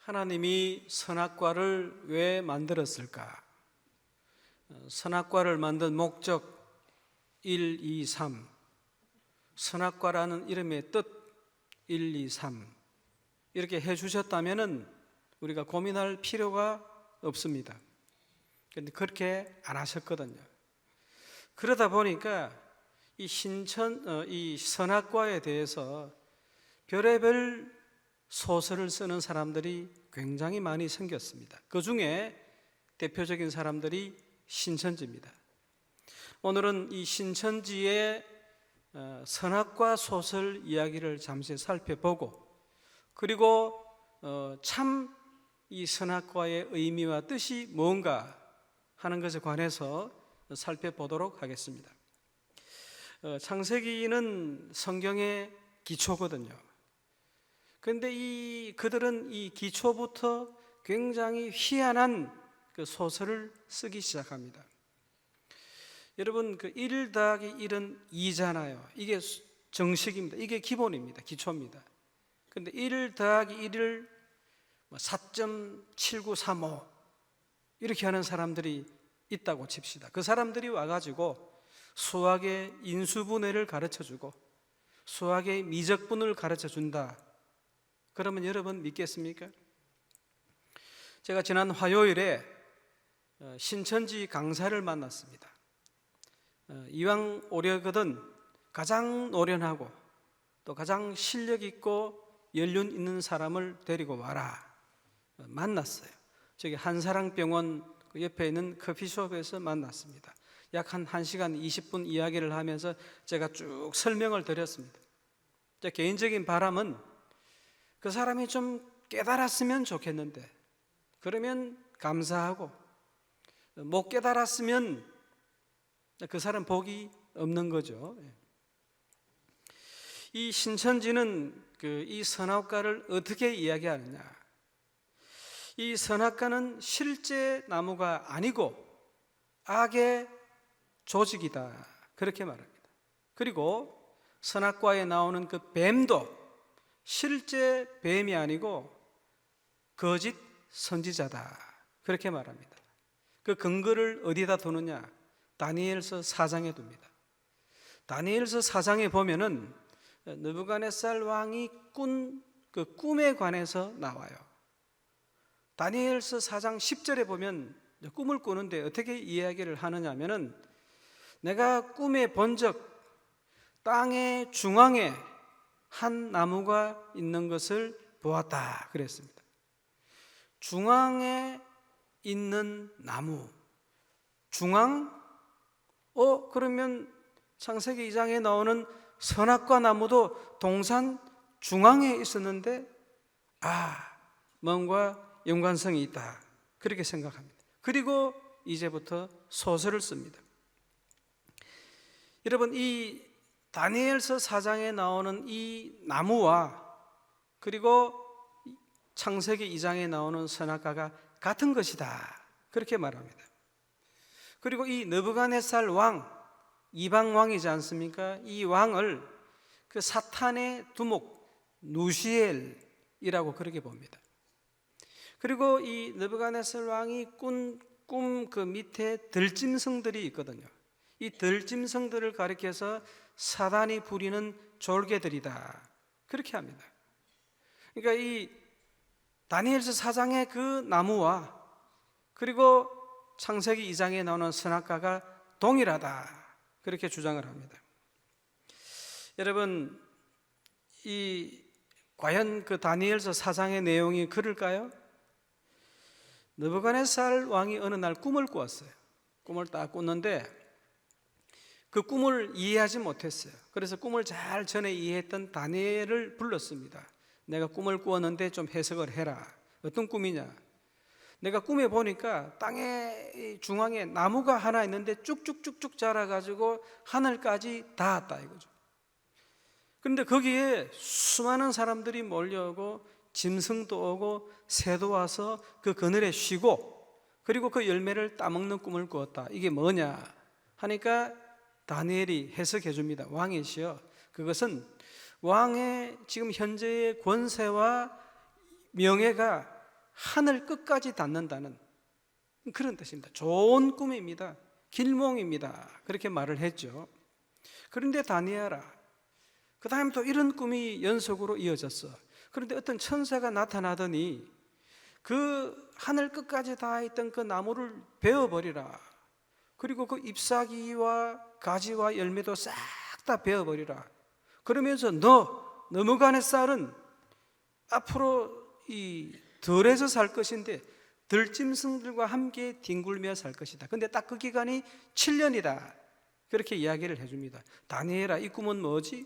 하나님이 선악과를 왜 만들었을까? 선악과를 만든 목적 1, 2, 3 선악과라는 이름의 뜻 1, 2, 3 이렇게 해주셨다면 우리가 고민할 필요가 없습니다. 그런데 그렇게 안 하셨거든요. 그러다 보니까 이 선악과에 대해서 별의별 소설을 쓰는 사람들이 굉장히 많이 생겼습니다. 그 중에 대표적인 사람들이 신천지입니다. 오늘은 이 신천지의 선악과 소설 이야기를 잠시 살펴보고, 그리고 참 이 선악과의 의미와 뜻이 뭔가 하는 것에 관해서 살펴보도록 하겠습니다. 창세기는 성경의 기초거든요. 그런데 그들은 이 기초부터 굉장히 희한한 그 소설을 쓰기 시작합니다. 여러분, 그 1 더하기 1은 2잖아요. 이게 정식입니다. 이게 기본입니다. 기초입니다. 그런데 1 더하기 1을 4.7935 이렇게 하는 사람들이 있다고 칩시다. 그 사람들이 와가지고 수학의 인수분해를 가르쳐주고 수학의 미적분을 가르쳐준다. 그러면 여러분 믿겠습니까? 제가 지난 화요일에 신천지 강사를 만났습니다. 이왕 오려거든 가장 노련하고 또 가장 실력 있고 연륜 있는 사람을 데리고 와라. 만났어요. 저기 한사랑병원 그 옆에 있는 커피숍에서 만났습니다. 약 1시간 20분 이야기를 하면서 제가 쭉 설명을 드렸습니다. 제 개인적인 바람은 그 사람이 좀 깨달았으면 좋겠는데, 그러면 감사하고, 못 깨달았으면 그 사람 복이 없는 거죠. 이 신천지는 이 선악과를 어떻게 이야기하느냐? 이 선악과는 실제 나무가 아니고 악의 조직이다, 그렇게 말합니다. 그리고 선악과에 나오는 그 뱀도 실제 뱀이 아니고 거짓 선지자다, 그렇게 말합니다. 그 근거를 어디다 두느냐? 다니엘서 4장에 둡니다. 다니엘서 4장에 보면은 느부갓네살 왕이 꾼 그 꿈에 관해서 나와요. 다니엘서 4장 10절에 보면 꿈을 꾸는데 어떻게 이야기를 하느냐 하면은, 내가 꿈에 본적 땅의 중앙에 한 나무가 있는 것을 보았다 그랬습니다. 중앙에 있는 나무, 중앙? 그러면 창세기 2장에 나오는 선악과 나무도 동산 중앙에 있었는데 뭔가 연관성이 있다, 그렇게 생각합니다. 그리고 이제부터 소설을 씁니다. 여러분, 이 다니엘서 4장에 나오는 이 나무와 그리고 창세기 2장에 나오는 선악과가 같은 것이다, 그렇게 말합니다. 그리고 이 느부갓네살 왕, 이방 왕이지 않습니까? 이 왕을 그 사탄의 두목 누시엘이라고 그렇게 봅니다. 그리고 이 느부갓네살 왕이 꾼 꿈 그 밑에 들짐승들이 있거든요. 이 들짐승들을 가리켜서 사단이 부리는 졸개들이다, 그렇게 합니다. 그러니까 이 다니엘서 4장의 그 나무와 그리고 창세기 2장에 나오는 선악과가 동일하다, 그렇게 주장을 합니다. 여러분, 과연 그 다니엘서 4장의 내용이 그럴까요? 느부갓네살 왕이 어느 날 꿈을 꾸었어요. 꿈을 딱 꿨는데 그 꿈을 이해하지 못했어요. 그래서 꿈을 잘 전에 이해했던 다니엘을 불렀습니다. 내가 꿈을 꾸었는데 좀 해석을 해라. 어떤 꿈이냐? 내가 꿈에 보니까 땅의 중앙에 나무가 하나 있는데 쭉쭉쭉쭉 자라가지고 하늘까지 닿았다 이거죠. 그런데 거기에 수많은 사람들이 몰려오고 짐승도 오고 새도 와서 그 그늘에 쉬고, 그리고 그 열매를 따먹는 꿈을 꾸었다. 이게 뭐냐 하니까 다니엘이 해석해 줍니다. 왕이시여, 그것은 왕의 지금 현재의 권세와 명예가 하늘 끝까지 닿는다는 그런 뜻입니다. 좋은 꿈입니다. 길몽입니다. 그렇게 말을 했죠. 그런데 다니엘아, 그 다음에 또 이런 꿈이 연속으로 이어졌어. 그런데 어떤 천사가 나타나더니 그 하늘 끝까지 닿아있던 그 나무를 베어버리라. 그리고 그 잎사귀와 가지와 열매도 싹 다 베어버리라. 그러면서 너무갓네살은 앞으로 이 들에서 살 것인데 들짐승들과 함께 뒹굴며 살 것이다. 근데 딱 그 기간이 7년이다. 그렇게 이야기를 해줍니다. 다니엘아, 이 꿈은 뭐지?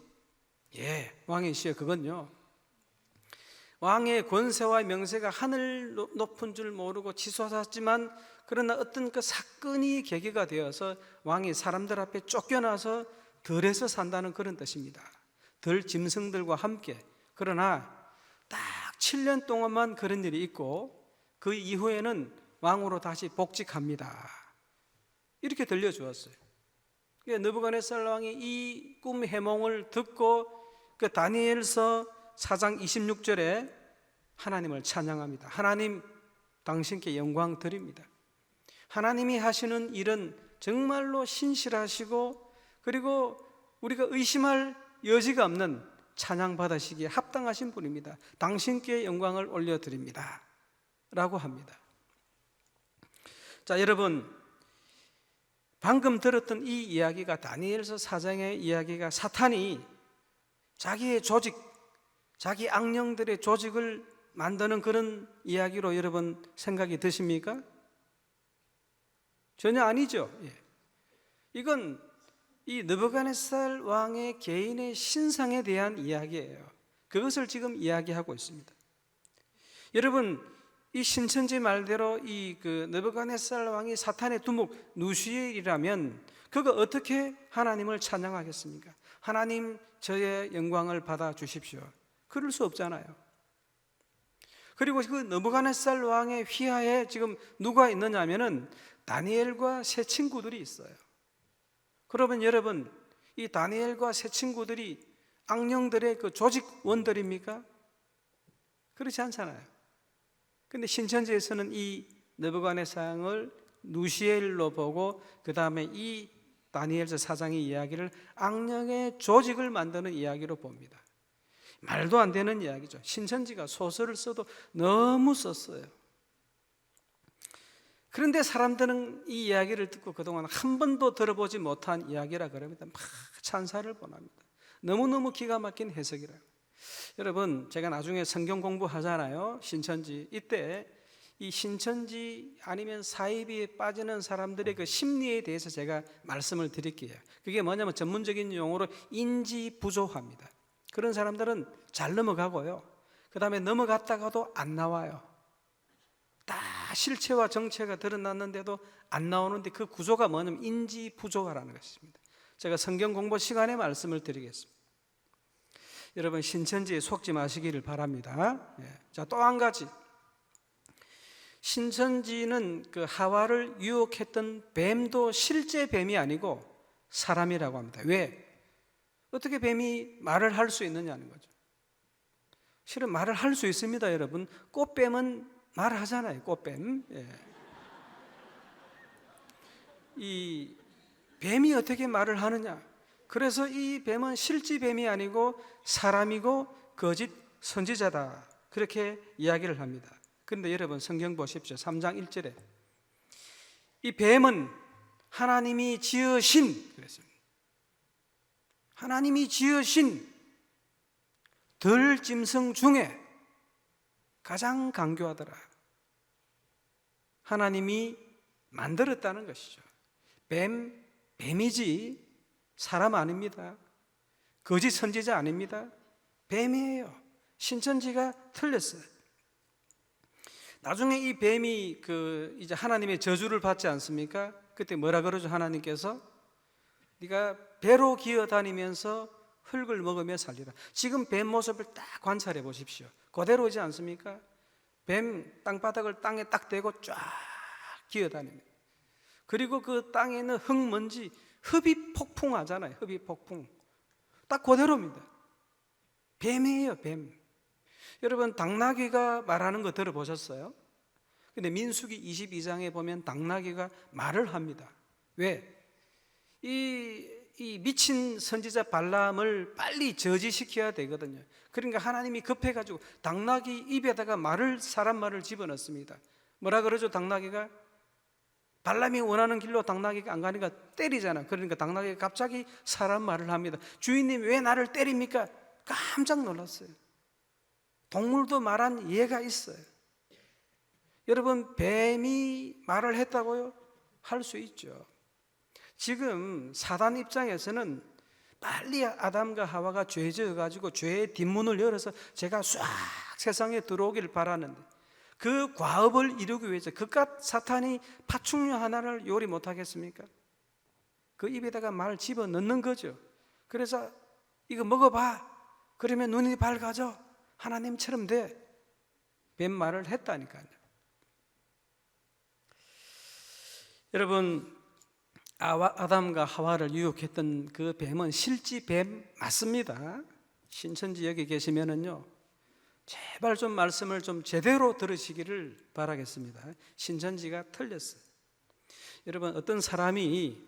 왕의 시여, 그건요, 왕의 권세와 명세가 하늘 높은 줄 모르고 치솟았지만 그러나 어떤 그 사건이 계기가 되어서 왕이 사람들 앞에 쫓겨나서 들에서 산다는 그런 뜻입니다. 들 짐승들과 함께. 그러나 딱 7년 동안만 그런 일이 있고 그 이후에는 왕으로 다시 복직합니다. 이렇게 들려주었어요. 느부갓네살 왕이 이 꿈 해몽을 듣고 그 다니엘서 4장 26절에 하나님을 찬양합니다. 하나님, 당신께 영광 드립니다. 하나님이 하시는 일은 정말로 신실하시고 그리고 우리가 의심할 여지가 없는 찬양받으시기에 합당하신 분입니다. 당신께 영광을 올려드립니다 라고 합니다. 자, 여러분, 방금 들었던 이 이야기가, 다니엘서 4장의 이야기가 사탄이 자기의 조직, 자기 악령들의 조직을 만드는 그런 이야기로 여러분 생각이 드십니까? 전혀 아니죠. 이건 이 느부갓네살 왕의 개인의 신상에 대한 이야기예요. 그것을 지금 이야기하고 있습니다. 여러분, 이 신천지 말대로 이 그 느부갓네살 왕이 사탄의 두목 누시엘이라면 그가 어떻게 하나님을 찬양하겠습니까? 하나님, 저의 영광을 받아 주십시오. 그럴 수 없잖아요. 그리고 그 느부갓네살 왕의 휘하에 지금 누가 있느냐면은 다니엘과 세 친구들이 있어요. 그러면 여러분, 이 다니엘과 세 친구들이 악령들의 그 조직원들입니까? 그렇지 않잖아요. 근데 신천지에서는 이 느부갓네살을 누시엘로 보고 그 다음에 이 다니엘서 4장의 이야기를 악령의 조직을 만드는 이야기로 봅니다. 말도 안 되는 이야기죠. 신천지가 소설을 써도 너무 썼어요. 그런데 사람들은 이 이야기를 듣고 그동안 한 번도 들어보지 못한 이야기라 그럽니다. 막 찬사를 보냅니다. 너무너무 기가 막힌 해석이라. 여러분, 제가 나중에 성경 공부하잖아요. 신천지. 이때 이 신천지 아니면 사이비에 빠지는 사람들의 그 심리에 대해서 제가 말씀을 드릴게요. 그게 뭐냐면 전문적인 용어로 인지부조화입니다. 그런 사람들은 잘 넘어가고요, 그 다음에 넘어갔다가도 안 나와요. 다 실체와 정체가 드러났는데도 안 나오는데 그 구조가 뭐냐면 인지부조화라는 것입니다. 제가 성경 공부 시간에 말씀을 드리겠습니다. 여러분, 신천지에 속지 마시기를 바랍니다. 자, 또 한 가지, 신천지는 그 하와를 유혹했던 뱀도 실제 뱀이 아니고 사람이라고 합니다. 왜? 어떻게 뱀이 말을 할 수 있느냐는 거죠. 실은 말을 할 수 있습니다, 여러분. 꽃뱀은 말을 하잖아요, 꽃뱀. 이 뱀이 어떻게 말을 하느냐? 그래서 이 뱀은 실제 뱀이 아니고 사람이고 거짓 선지자다, 그렇게 이야기를 합니다. 그런데 여러분, 성경 보십시오. 3장 1절에 이 뱀은 하나님이 지으신, 그랬습니다. 하나님이 지으신 들짐승 중에 가장 강교하더라. 하나님이 만들었다는 것이죠. 뱀이지 사람 아닙니다. 거짓 선지자 아닙니다. 뱀이에요. 신천지가 틀렸어요. 나중에 이 뱀이 이제 하나님의 저주를 받지 않습니까? 그때 뭐라 그러죠? 하나님께서 네가 배로 기어다니면서 흙을 먹으며 살리라. 지금 뱀 모습을 딱 관찰해 보십시오. 그대로지 않습니까? 뱀 땅바닥을 땅에 딱 대고 쫙 기어다닙니다. 그리고 그 땅에 있는 흙먼지, 흡입 폭풍하잖아요. 흡입 폭풍. 딱 그대로입니다. 뱀이에요, 뱀. 여러분, 당나귀가 말하는 거 들어보셨어요? 근데 민수기 22장에 보면 당나귀가 말을 합니다. 왜? 이 미친 선지자 발람을 빨리 저지시켜야 되거든요. 그러니까 하나님이 급해가지고 당나귀 입에다가 사람 말을 집어넣습니다. 뭐라 그러죠? 당나귀가 발람이 원하는 길로 당나귀가 안 가니까 때리잖아. 그러니까 당나귀가 갑자기 사람 말을 합니다. 주인님, 왜 나를 때립니까? 깜짝 놀랐어요. 동물도 말한 예가 있어요. 여러분, 뱀이 말을 했다고요? 할 수 있죠. 지금 사단 입장에서는 빨리 아담과 하와가 죄 지어가지고 죄의 뒷문을 열어서 제가 싹 세상에 들어오기를 바라는데, 그 과업을 이루기 위해서 그깟 사탄이 파충류 하나를 요리 못하겠습니까? 그 입에다가 말 집어넣는 거죠. 그래서 이거 먹어봐, 그러면 눈이 밝아져, 하나님처럼 돼. 뱀 말을 했다니까요. 여러분, 아담과 하와를 유혹했던 그 뱀은 실지 뱀 맞습니다. 신천지 여기 계시면은요, 제발 좀 말씀을 좀 제대로 들으시기를 바라겠습니다. 신천지가 틀렸어요. 여러분, 어떤 사람이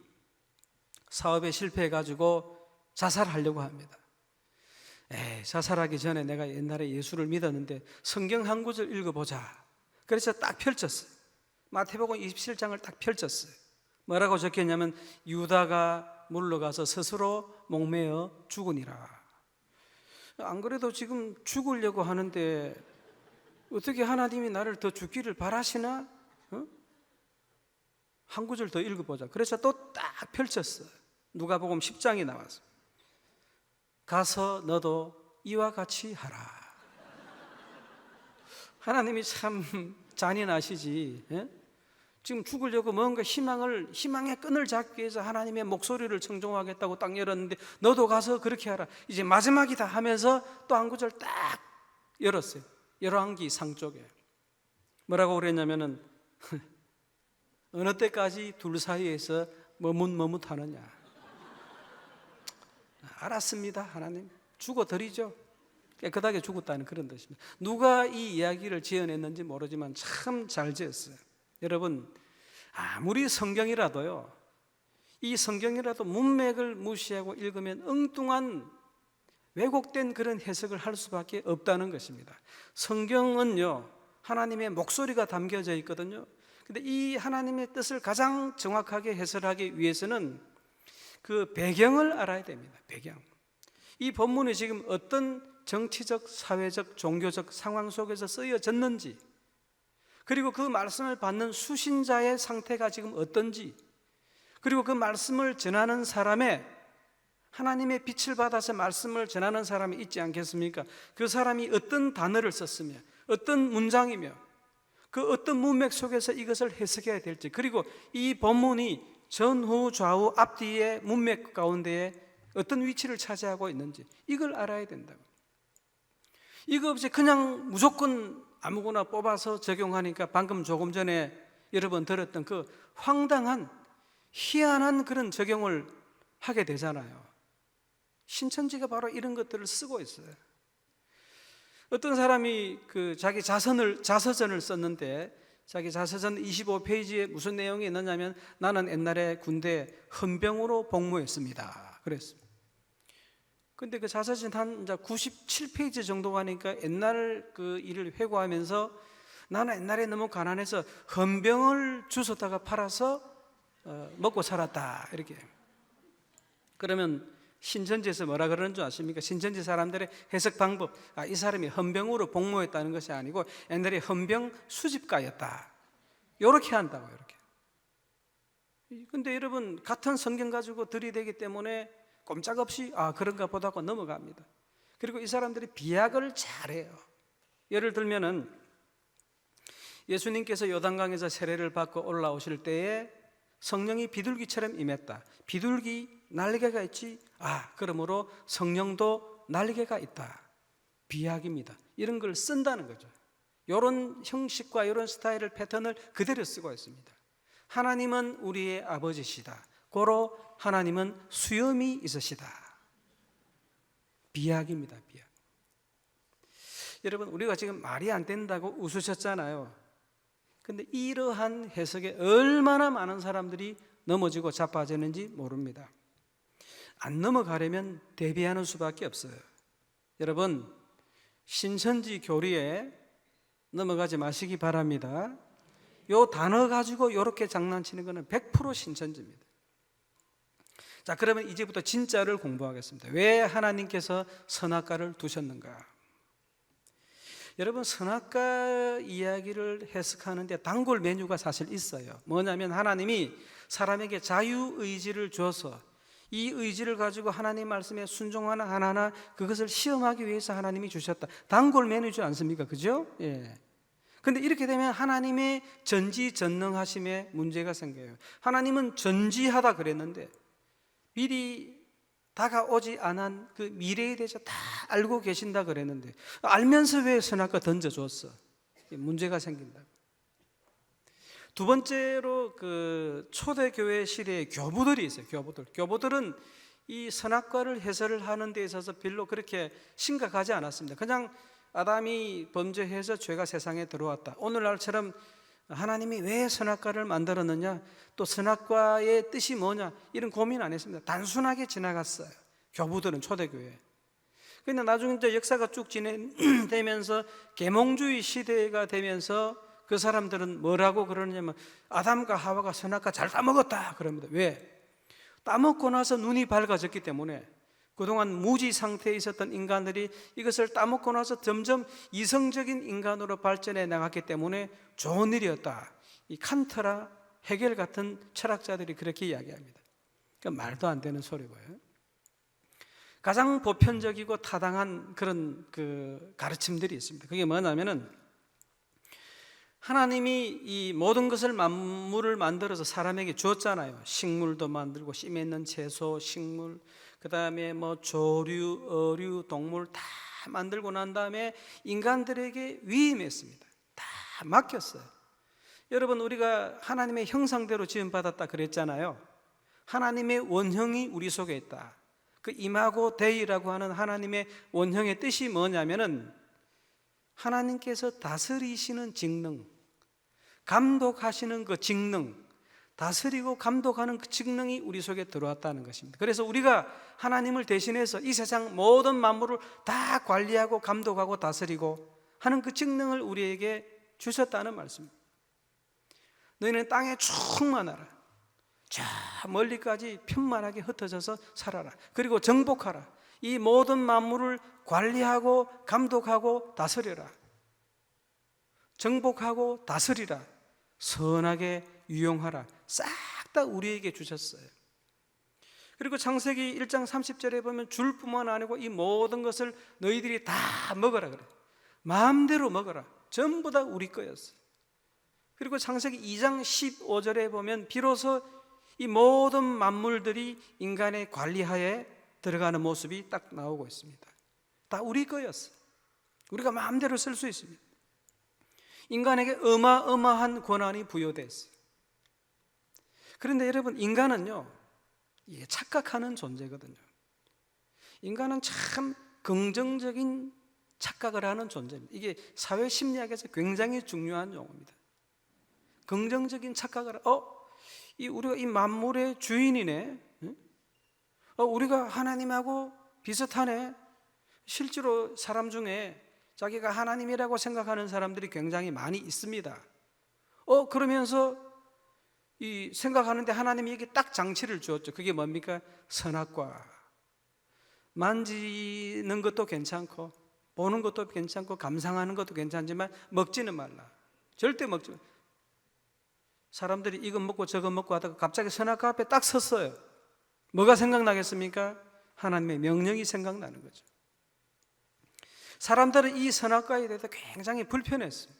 사업에 실패해가지고 자살하려고 합니다. 자살하기 전에 내가 옛날에 예수를 믿었는데 성경 한 구절 읽어보자. 그래서 딱 펼쳤어요. 마태복음 27장을 딱 펼쳤어요. 뭐라고 적혔냐면, 유다가 물러가서 스스로 목매어 죽으니라. 안 그래도 지금 죽으려고 하는데 어떻게 하나님이 나를 더 죽기를 바라시나? 한 구절 더 읽어보자. 그래서 또 딱 펼쳤어요. 누가복음 10장이 나왔어요. 가서 너도 이와 같이 하라. 하나님이 참 잔인하시지. 지금 죽으려고 뭔가 희망의 끈을 잡기 위해서 하나님의 목소리를 청종하겠다고 딱 열었는데, 너도 가서 그렇게 하라. 이제 마지막이다 하면서 또 한 구절 딱 열었어요. 열왕기 상 쪽에 뭐라고 그랬냐면은 어느 때까지 둘 사이에서 머뭇머뭇하느냐. 알았습니다, 하나님. 죽어드리죠. 깨끗하게 죽었다는 그런 뜻입니다. 누가 이 이야기를 지어냈는지 모르지만 참 잘 지었어요. 여러분, 아무리 성경이라도요, 이 성경이라도 문맥을 무시하고 읽으면 엉뚱한 왜곡된 그런 해석을 할 수밖에 없다는 것입니다. 성경은요, 하나님의 목소리가 담겨져 있거든요. 근데 이 하나님의 뜻을 가장 정확하게 해설하기 위해서는 그 배경을 알아야 됩니다. 배경. 이 본문이 지금 어떤 정치적, 사회적, 종교적 상황 속에서 쓰여졌는지, 그리고 그 말씀을 받는 수신자의 상태가 지금 어떤지, 그리고 그 말씀을 전하는 사람의, 하나님의 빛을 받아서 말씀을 전하는 사람이 있지 않겠습니까? 그 사람이 어떤 단어를 썼으며 어떤 문장이며 그 어떤 문맥 속에서 이것을 해석해야 될지, 그리고 이 본문이 전후 좌우 앞뒤의 문맥 가운데에 어떤 위치를 차지하고 있는지, 이걸 알아야 된다고. 이거 없이 그냥 무조건 아무거나 뽑아서 적용하니까 방금 조금 전에 여러분 들었던 그 황당한 희한한 그런 적용을 하게 되잖아요. 신천지가 바로 이런 것들을 쓰고 있어요. 어떤 사람이 자기 자서전을 썼는데, 자기 자서전 25페이지에 무슨 내용이 있느냐면, 나는 옛날에 군대 헌병으로 복무했습니다. 그랬습니다. 근데 그 자서전 한 97페이지 정도 가니까 옛날 그 일을 회고하면서, 나는 옛날에 너무 가난해서 헌병을 주웠다가 팔아서 먹고 살았다, 이렇게. 그러면 신천지에서 뭐라 그러는 줄 아십니까? 신천지 사람들의 해석 방법, 이 사람이 헌병으로 복무했다는 것이 아니고 옛날에 헌병 수집가였다, 이렇게 한다고. 이렇게. 근데 여러분, 같은 성경 가지고 들이대기 때문에 꼼짝없이 그런가 보다 하고 넘어갑니다. 그리고 이 사람들이 비약을 잘해요. 예를 들면은 예수님께서 요단강에서 세례를 받고 올라오실 때에 성령이 비둘기처럼 임했다. 비둘기 날개가 있지? 그러므로 성령도 날개가 있다. 비약입니다. 이런 걸 쓴다는 거죠. 이런 형식과 이런 스타일을, 패턴을 그대로 쓰고 있습니다. 하나님은 우리의 아버지시다. 고로 하나님은 수염이 있으시다. 비약입니다. 비약. 여러분, 우리가 지금 말이 안 된다고 웃으셨잖아요. 근데 이러한 해석에 얼마나 많은 사람들이 넘어지고 자빠지는지 모릅니다. 안 넘어가려면 대비하는 수밖에 없어요. 여러분, 신천지 교리에 넘어가지 마시기 바랍니다. 요 단어 가지고 이렇게 장난치는 것은 100% 신천지입니다. 자, 그러면 이제부터 진짜를 공부하겠습니다. 왜 하나님께서 선악과를 두셨는가? 여러분, 선악과 이야기를 해석하는데 단골 메뉴가 사실 있어요. 뭐냐면 하나님이 사람에게 자유의지를 줘서 이 의지를 가지고 하나님 말씀에 순종하나 하나하나 그것을 시험하기 위해서 하나님이 주셨다. 단골 메뉴지 않습니까? 그죠? 예. 근데 이렇게 되면 하나님의 전지전능하심에 문제가 생겨요. 하나님은 전지하다 그랬는데 미리 다가오지 않은 그 미래에 대해서 다 알고 계신다 그랬는데 알면서 왜 선악과 던져줬어? 문제가 생긴다. 두 번째로 그 초대교회 시대의 교부들이 있어요. 교부들은 이 선악과를 해설을 하는 데 있어서 별로 그렇게 심각하지 않았습니다. 그냥 아담이 범죄해서 죄가 세상에 들어왔다. 오늘날처럼 하나님이 왜 선악과를 만들었느냐, 또 선악과의 뜻이 뭐냐, 이런 고민 안 했습니다. 단순하게 지나갔어요. 교부들은 초대교회. 근데 나중에 이제 역사가 쭉 진행되면서 계몽주의 시대가 되면서 그 사람들은 뭐라고 그러냐면 아담과 하와가 선악과 잘 따먹었다 그럽니다. 왜? 따먹고 나서 눈이 밝아졌기 때문에 그동안 무지 상태에 있었던 인간들이 이것을 따먹고 나서 점점 이성적인 인간으로 발전해 나갔기 때문에 좋은 일이었다. 이 칸트라, 헤겔 같은 철학자들이 그렇게 이야기합니다. 그러니까 말도 안 되는 소리고요. 가장 보편적이고 타당한 그런 그 가르침들이 있습니다. 그게 뭐냐면은 하나님이 이 모든 것을 만물을 만들어서 사람에게 주었잖아요. 식물도 만들고 씨 맺는 채소, 식물, 그 다음에 뭐 조류, 어류, 동물 다 만들고 난 다음에 인간들에게 위임했습니다. 다 맡겼어요. 여러분, 우리가 하나님의 형상대로 지음받았다 그랬잖아요. 하나님의 원형이 우리 속에 있다. 그 이마고 데이라고 하는 하나님의 원형의 뜻이 뭐냐면은 하나님께서 다스리시는 직능, 감독하시는 그 직능, 다스리고 감독하는 그 직능이 우리 속에 들어왔다는 것입니다. 그래서 우리가 하나님을 대신해서 이 세상 모든 만물을 다 관리하고 감독하고 다스리고 하는 그 직능을 우리에게 주셨다는 말씀입니다. 너희는 땅에 충만하라. 저 멀리까지 편만하게 흩어져서 살아라. 그리고 정복하라. 이 모든 만물을 관리하고 감독하고 다스려라. 정복하고 다스리라. 선하게 유용하라. 싹 다 우리에게 주셨어요. 그리고 창세기 1장 30절에 보면 줄 뿐만 아니고 이 모든 것을 너희들이 다 먹어라 그래. 마음대로 먹어라. 전부 다 우리 거였어요. 그리고 창세기 2장 15절에 보면 비로소 이 모든 만물들이 인간의 관리하에 들어가는 모습이 딱 나오고 있습니다. 다 우리 거였어요. 우리가 마음대로 쓸 수 있습니다. 인간에게 어마어마한 권한이 부여됐어요. 그런데 여러분, 인간은요, 착각하는 존재거든요. 인간은 참 긍정적인 착각을 하는 존재입니다. 이게 사회심리학에서 굉장히 중요한 용어입니다. 긍정적인 착각을 우리가 이 만물의 주인이네. 우리가 하나님하고 비슷하네. 실제로 사람 중에 자기가 하나님이라고 생각하는 사람들이 굉장히 많이 있습니다. 그러면서 이 생각하는데 하나님이 여기 딱 장치를 주었죠. 그게 뭡니까? 선악과. 만지는 것도 괜찮고 보는 것도 괜찮고 감상하는 것도 괜찮지만 먹지는 말라. 절대 먹지 말라. 사람들이 이거 먹고 저거 먹고 하다가 갑자기 선악과 앞에 딱 섰어요. 뭐가 생각나겠습니까? 하나님의 명령이 생각나는 거죠. 사람들은 이 선악과에 대해서 굉장히 불편했어요.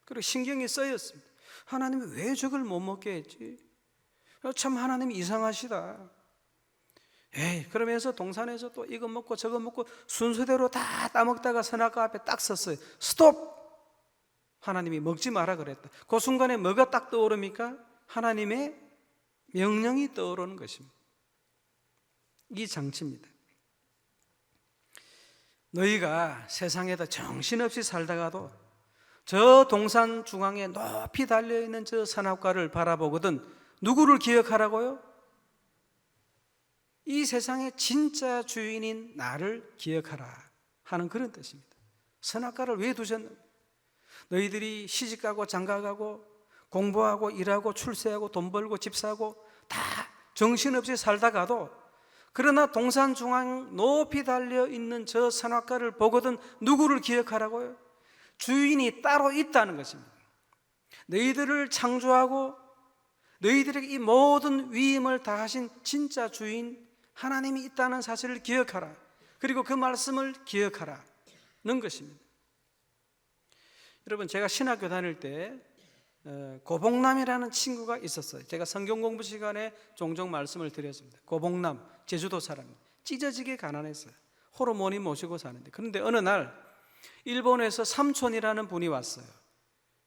그리고 신경이 쓰였습니다. 하나님이 왜 저걸 못 먹게 했지? 참 하나님이 이상하시다. 그러면서 동산에서 또 이거 먹고 저거 먹고 순서대로 다 따먹다가 선악과 앞에 딱 섰어요. 스톱! 하나님이 먹지 마라 그랬다. 그 순간에 뭐가 딱 떠오릅니까? 하나님의 명령이 떠오르는 것입니다. 이 장치입니다. 너희가 세상에다 정신없이 살다가도 저 동산 중앙에 높이 달려있는 저 선악과를 바라보거든 누구를 기억하라고요? 이 세상의 진짜 주인인 나를 기억하라 하는 그런 뜻입니다. 선악과를 왜 두셨는가? 너희들이 시집가고 장가가고 공부하고 일하고 출세하고 돈 벌고 집 사고 다 정신없이 살다가도 그러나 동산 중앙 높이 달려있는 저 선악과를 보거든 누구를 기억하라고요? 주인이 따로 있다는 것입니다. 너희들을 창조하고 너희들에게 이 모든 위임을 다하신 진짜 주인 하나님이 있다는 사실을 기억하라. 그리고 그 말씀을 기억하라는 것입니다. 여러분, 제가 신학교 다닐 때 고복남이라는 친구가 있었어요. 제가 성경 공부 시간에 종종 말씀을 드렸습니다. 고복남, 제주도 사람, 찢어지게 가난했어요. 호르몬이 모시고 사는데, 그런데 어느 날 일본에서 삼촌이라는 분이 왔어요.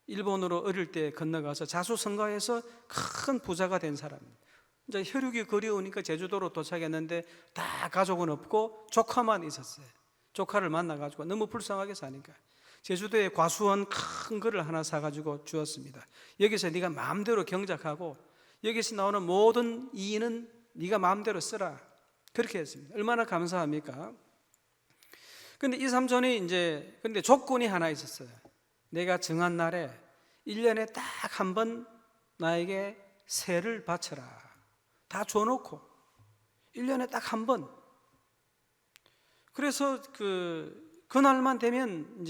일본으로 어릴 때 건너가서 자수성가해서 큰 부자가 된 사람입니다. 이제 혈육이 그리우니까 제주도로 도착했는데 다 가족은 없고 조카만 있었어요. 조카를 만나가지고 너무 불쌍하게 사니까 제주도에 과수원 큰 거를 하나 사가지고 주었습니다. 여기서 네가 마음대로 경작하고 여기서 나오는 모든 이인은 네가 마음대로 쓰라. 그렇게 했습니다. 얼마나 감사합니까? 근데 이 삼촌이 근데 조건이 하나 있었어요. 내가 정한 날에 1년에 딱 한 번 나에게 세를 바쳐라. 다 줘놓고 1년에 딱 한 번. 그래서 그날만 되면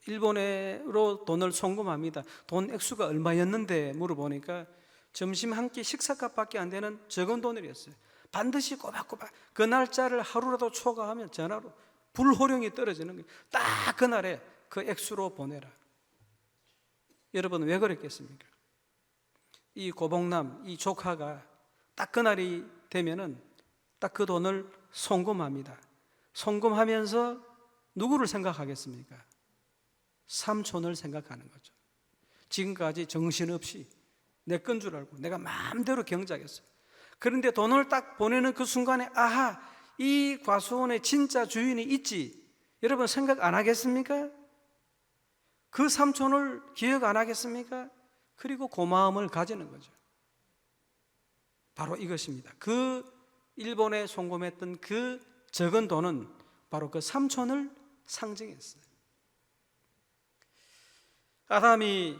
일본으로 돈을 송금합니다. 돈 액수가 얼마였는데 물어보니까 점심 한 끼 식사값밖에 안 되는 적은 돈이었어요. 반드시 꼬박꼬박 그 날짜를 하루라도 초과하면 전화로 불호령이 떨어지는 거예요. 딱 그날에 그 액수로 보내라. 여러분, 왜 그랬겠습니까? 이 고복남, 이 조카가 딱 그날이 되면은 딱 그 돈을 송금합니다. 송금하면서 누구를 생각하겠습니까? 삼촌을 생각하는 거죠. 지금까지 정신없이 내 건 줄 알고 내가 마음대로 경작했어요. 그런데 돈을 딱 보내는 그 순간에 아하, 이 과수원의 진짜 주인이 있지. 여러분, 생각 안 하겠습니까? 그 삼촌을 기억 안 하겠습니까? 그리고 고마움을 가지는 거죠. 바로 이것입니다. 그 일본에 송금했던 그 적은 돈은 바로 그 삼촌을 상징했어요. 아담이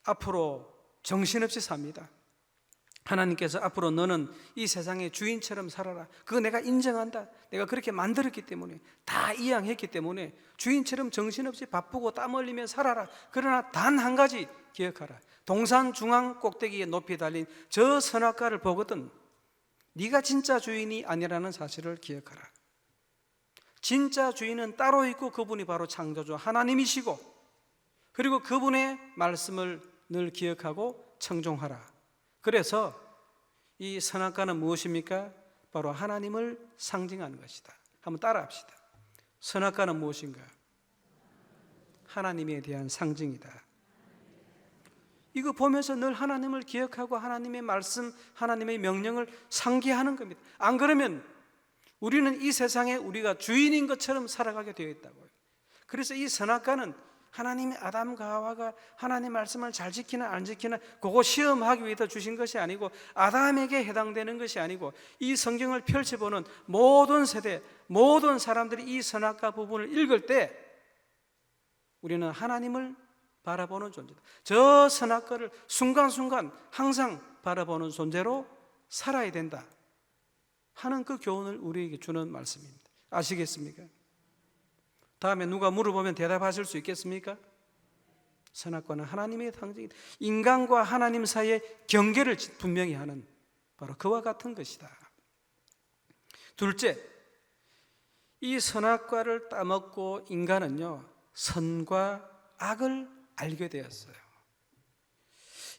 앞으로 정신없이 삽니다. 하나님께서 앞으로 너는 이 세상의 주인처럼 살아라. 그거 내가 인정한다. 내가 그렇게 만들었기 때문에, 다 이양했기 때문에 주인처럼 정신없이 바쁘고 땀 흘리며 살아라. 그러나 단 한 가지 기억하라. 동산 중앙 꼭대기에 높이 달린 저 선악과를 보거든 네가 진짜 주인이 아니라는 사실을 기억하라. 진짜 주인은 따로 있고 그분이 바로 창조주 하나님이시고, 그리고 그분의 말씀을 늘 기억하고 청종하라. 그래서 이 선악과는 무엇입니까? 바로 하나님을 상징하는 것이다. 한번 따라합시다. 선악과는 무엇인가? 하나님에 대한 상징이다. 이거 보면서 늘 하나님을 기억하고 하나님의 말씀, 하나님의 명령을 상기하는 겁니다. 안 그러면 우리는 이 세상에 우리가 주인인 것처럼 살아가게 되어 있다고요. 그래서 이 선악과는 하나님의 아담과 하와가 하나님 말씀을 잘 지키나 안 지키나 그거 시험하기 위해서 주신 것이 아니고, 아담에게 해당되는 것이 아니고, 이 성경을 펼쳐보는 모든 세대, 모든 사람들이 이 선악과 부분을 읽을 때 우리는 하나님을 바라보는 존재다. 저 선악과를 순간순간 항상 바라보는 존재로 살아야 된다 하는 그 교훈을 우리에게 주는 말씀입니다. 아시겠습니까? 다음에 누가 물어보면 대답하실 수 있겠습니까? 선악과는 하나님의 상징이다. 인간과 하나님 사이의 경계를 분명히 하는 바로 그와 같은 것이다. 둘째, 이 선악과를 따먹고 인간은요, 선과 악을 알게 되었어요.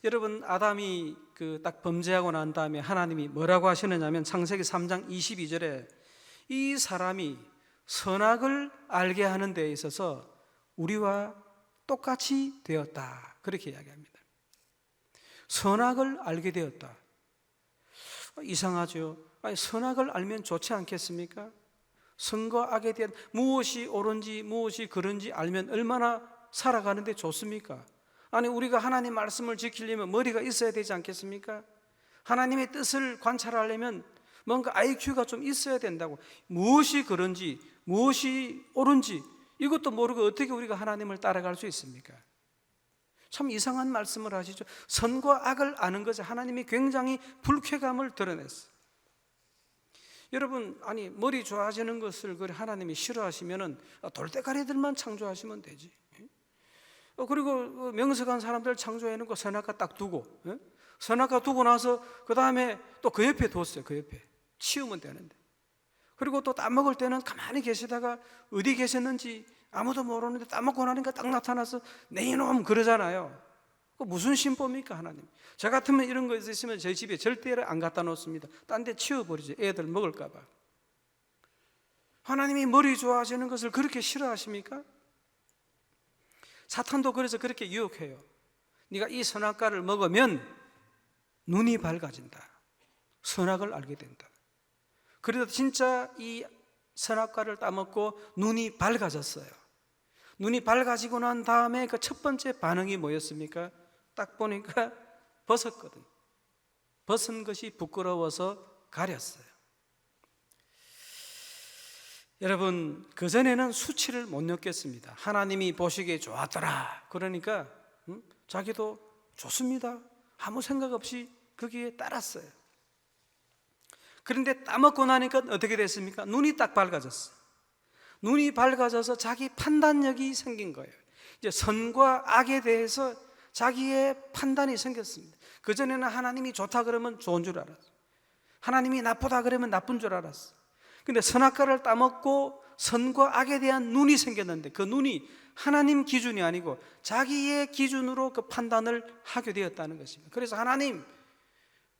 여러분, 아담이 딱 범죄하고 난 다음에 하나님이 뭐라고 하시느냐면 창세기 3장 22절에 이 사람이 선악을 알게 하는 데에 있어서 우리와 똑같이 되었다, 그렇게 이야기합니다. 선악을 알게 되었다. 이상하죠? 아니, 선악을 알면 좋지 않겠습니까? 선과 악에 대한 무엇이 옳은지 무엇이 그른지 알면 얼마나 살아가는데 좋습니까? 아니, 우리가 하나님 말씀을 지키려면 머리가 있어야 되지 않겠습니까? 하나님의 뜻을 관찰하려면 뭔가 IQ가 좀 있어야 된다고. 무엇이 그런지 무엇이 옳은지 이것도 모르고 어떻게 우리가 하나님을 따라갈 수 있습니까? 참 이상한 말씀을 하시죠. 선과 악을 아는 것에 하나님이 굉장히 불쾌감을 드러냈어요. 여러분, 아니, 머리 좋아지는 것을 하나님이 싫어하시면은 돌대가리들만 창조하시면 되지. 그리고 명석한 사람들 창조해놓고 선악과 딱 두고, 선악과 두고 나서 그 다음에 또 그 옆에 뒀어요. 그 옆에 치우면 되는데. 그리고 또 따먹을 때는 가만히 계시다가 어디 계셨는지 아무도 모르는데 따먹고 나니까 딱 나타나서 내 이놈 그러잖아요. 그 무슨 신법입니까, 하나님? 저 같으면 이런 거 있으시면 저희 집에 절대 안 갖다 놓습니다. 딴 데 치워버리죠. 애들 먹을까 봐. 하나님이 머리 좋아하시는 것을 그렇게 싫어하십니까? 사탄도 그래서 그렇게 유혹해요. 네가 이 선악과를 먹으면 눈이 밝아진다. 선악을 알게 된다. 그래서 진짜 이 선악과를 따먹고 눈이 밝아졌어요. 눈이 밝아지고 난 다음에 그 첫 번째 반응이 뭐였습니까? 딱 보니까 벗었거든. 벗은 것이 부끄러워서 가렸어요. 여러분, 그전에는 수치를 못 느꼈습니다. 하나님이 보시기에 좋았더라. 그러니까 자기도 좋습니다. 아무 생각 없이 거기에 따랐어요. 그런데 따먹고 나니까 어떻게 됐습니까? 눈이 딱 밝아졌어요. 눈이 밝아져서 자기 판단력이 생긴 거예요. 이제 선과 악에 대해서 자기의 판단이 생겼습니다. 그전에는 하나님이 좋다 그러면 좋은 줄 알았어요. 하나님이 나쁘다 그러면 나쁜 줄 알았어요. 근데 선악과를 따먹고 선과 악에 대한 눈이 생겼는데 그 눈이 하나님 기준이 아니고 자기의 기준으로 그 판단을 하게 되었다는 것입니다. 그래서 하나님,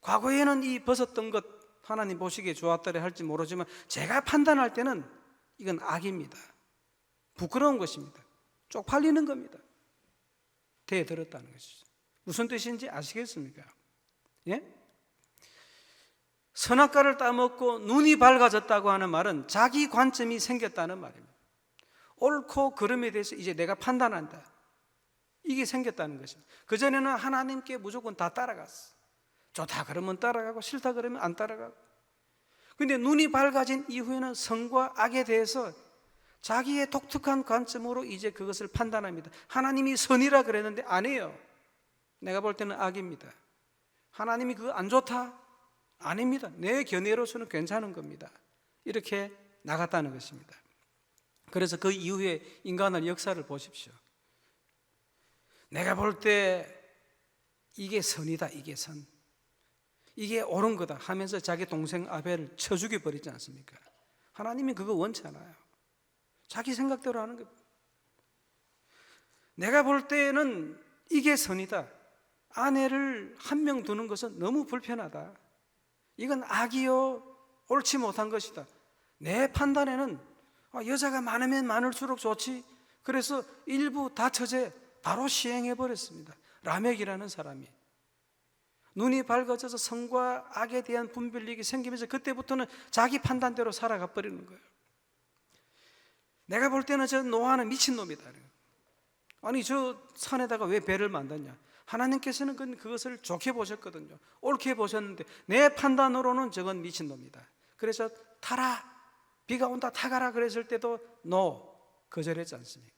과거에는 이 벗었던 것 하나님 보시기에 좋았더래 할지 모르지만 제가 판단할 때는 이건 악입니다. 부끄러운 것입니다. 쪽팔리는 겁니다. 대들었다는 것이죠. 무슨 뜻인지 아시겠습니까? 예? 선악과를 따먹고 눈이 밝아졌다고 하는 말은 자기 관점이 생겼다는 말입니다. 옳고 그름에 대해서 이제 내가 판단한다. 이게 생겼다는 것입니다. 그전에는 하나님께 무조건 다 따라갔어. 좋다 그러면 따라가고 싫다 그러면 안 따라가고. 근데 눈이 밝아진 이후에는 선과 악에 대해서 자기의 독특한 관점으로 이제 그것을 판단합니다. 하나님이 선이라 그랬는데 아니에요. 내가 볼 때는 악입니다. 하나님이 그거 안 좋다? 아닙니다. 내 견해로서는 괜찮은 겁니다. 이렇게 나갔다는 것입니다. 그래서 그 이후에 인간의 역사를 보십시오. 내가 볼 때 이게 선이다, 이게 선. 이게 옳은 거다 하면서 자기 동생 아벨을 쳐 죽여버리지 않습니까? 하나님이 그거 원치 않아요. 자기 생각대로 하는 겁니다. 내가 볼 때는 이게 선이다. 아내를 한 명 두는 것은 너무 불편하다. 이건 악이요, 옳지 못한 것이다. 내 판단에는 여자가 많으면 많을수록 좋지. 그래서 일부 다처제 바로 시행해버렸습니다. 라멕이라는 사람이. 눈이 밝아져서 선과 악에 대한 분별력이 생기면서 그때부터는 자기 판단대로 살아가 버리는 거예요. 내가 볼 때는 저 노아는 미친놈이다. 아니, 저 산에다가 왜 배를 만드냐? 하나님께서는 그것을 좋게 보셨거든요. 옳게 보셨는데 내 판단으로는 저건 미친놈이다. 그래서 타라, 비가 온다, 타가라 그랬을 때도 거절했지 않습니까?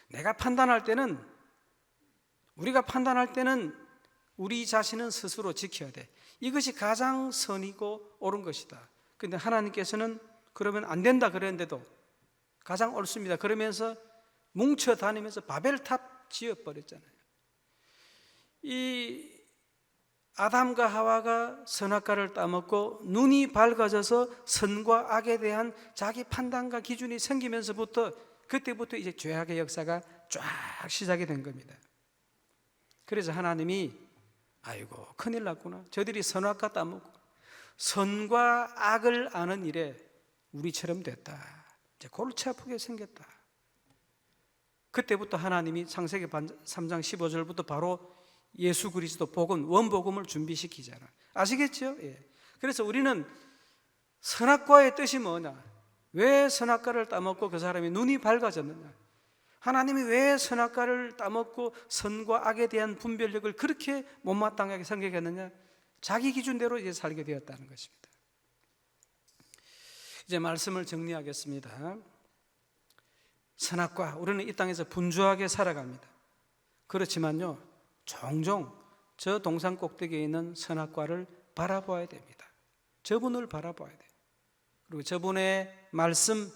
내가 판단할 때는, 우리가 판단할 때는 우리 자신은 스스로 지켜야 돼. 이것이 가장 선이고 옳은 것이다. 그런데 하나님께서는 그러면 안 된다 그랬는데도 가장 옳습니다. 그러면서 뭉쳐 다니면서 바벨탑 지어버렸잖아요. 이 아담과 하와가 선악과를 따먹고 눈이 밝아져서 선과 악에 대한 자기 판단과 기준이 생기면서부터 그때부터 이제 죄악의 역사가 쫙 시작이 된 겁니다. 그래서 하나님이 아이고 큰일 났구나. 저들이 선악과 따먹고 선과 악을 아는 일에 우리처럼 됐다. 이제 골치 아프게 생겼다. 그때부터 하나님이 창세기 3장 15절부터 바로 예수 그리스도 복음, 원복음을 준비시키잖아. 아시겠죠? 예. 그래서 우리는 선악과의 뜻이 뭐냐? 왜 선악과를 따먹고 그 사람이 눈이 밝아졌느냐? 하나님이 왜 선악과를 따먹고 선과 악에 대한 분별력을 그렇게 못마땅하게 생각했느냐? 자기 기준대로 이제 살게 되었다는 것입니다. 이제 말씀을 정리하겠습니다. 선악과, 우리는 이 땅에서 분주하게 살아갑니다. 그렇지만요, 종종 저 동산 꼭대기에 있는 선악과를 바라봐야 됩니다. 저분을 바라봐야 돼요. 그리고 저분의 말씀,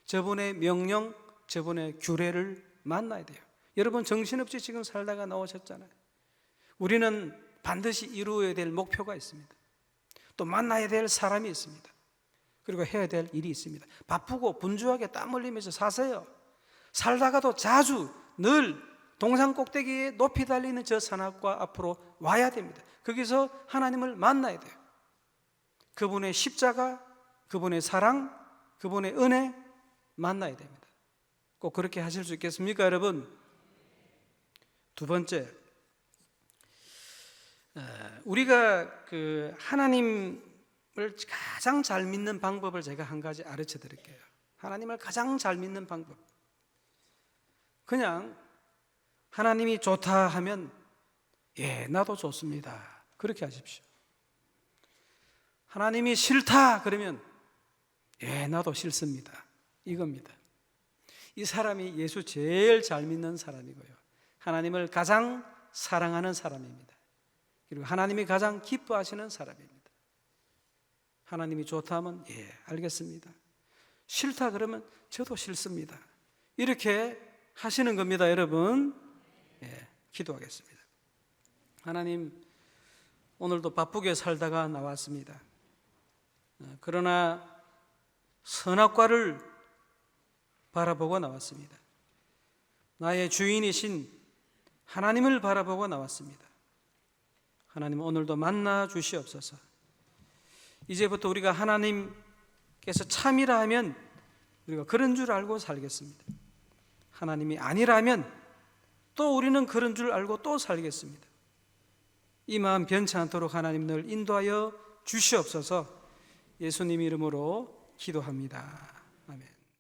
저분의 명령, 저분의 규례를 만나야 돼요. 여러분 정신없이 지금 살다가 나오셨잖아요. 우리는 반드시 이루어야 될 목표가 있습니다. 또 만나야 될 사람이 있습니다. 그리고 해야 될 일이 있습니다. 바쁘고 분주하게 땀 흘리면서 사세요. 살다가도 자주 늘 동산 꼭대기에 높이 달리는 저 산악과 앞으로 와야 됩니다. 거기서 하나님을 만나야 돼요. 그분의 십자가, 그분의 사랑, 그분의 은혜 만나야 됩니다. 꼭 그렇게 하실 수 있겠습니까, 여러분? 두 번째, 우리가 하나님을 가장 잘 믿는 방법을 제가 한 가지 가르쳐 드릴게요. 하나님을 가장 잘 믿는 방법. 그냥 하나님이 좋다 하면 예, 나도 좋습니다. 그렇게 하십시오. 하나님이 싫다 그러면 예, 나도 싫습니다. 이겁니다. 이 사람이 예수 제일 잘 믿는 사람이고요. 하나님을 가장 사랑하는 사람입니다. 그리고 하나님이 가장 기뻐하시는 사람입니다. 하나님이 좋다 하면 예, 알겠습니다. 싫다 그러면 저도 싫습니다. 이렇게 하시는 겁니다, 여러분. 예, 기도하겠습니다. 하나님, 오늘도 바쁘게 살다가 나왔습니다. 그러나 선악과를 바라보고 나왔습니다. 나의 주인이신 하나님을 바라보고 나왔습니다. 하나님, 오늘도 만나 주시옵소서. 이제부터 우리가 하나님께서 참이라 하면 우리가 그런 줄 알고 살겠습니다. 하나님이 아니라면 또 우리는 그런 줄 알고 또 살겠습니다. 이 마음 변치 않도록 하나님 늘 인도하여 주시옵소서. 예수님 이름으로 기도합니다. 아멘.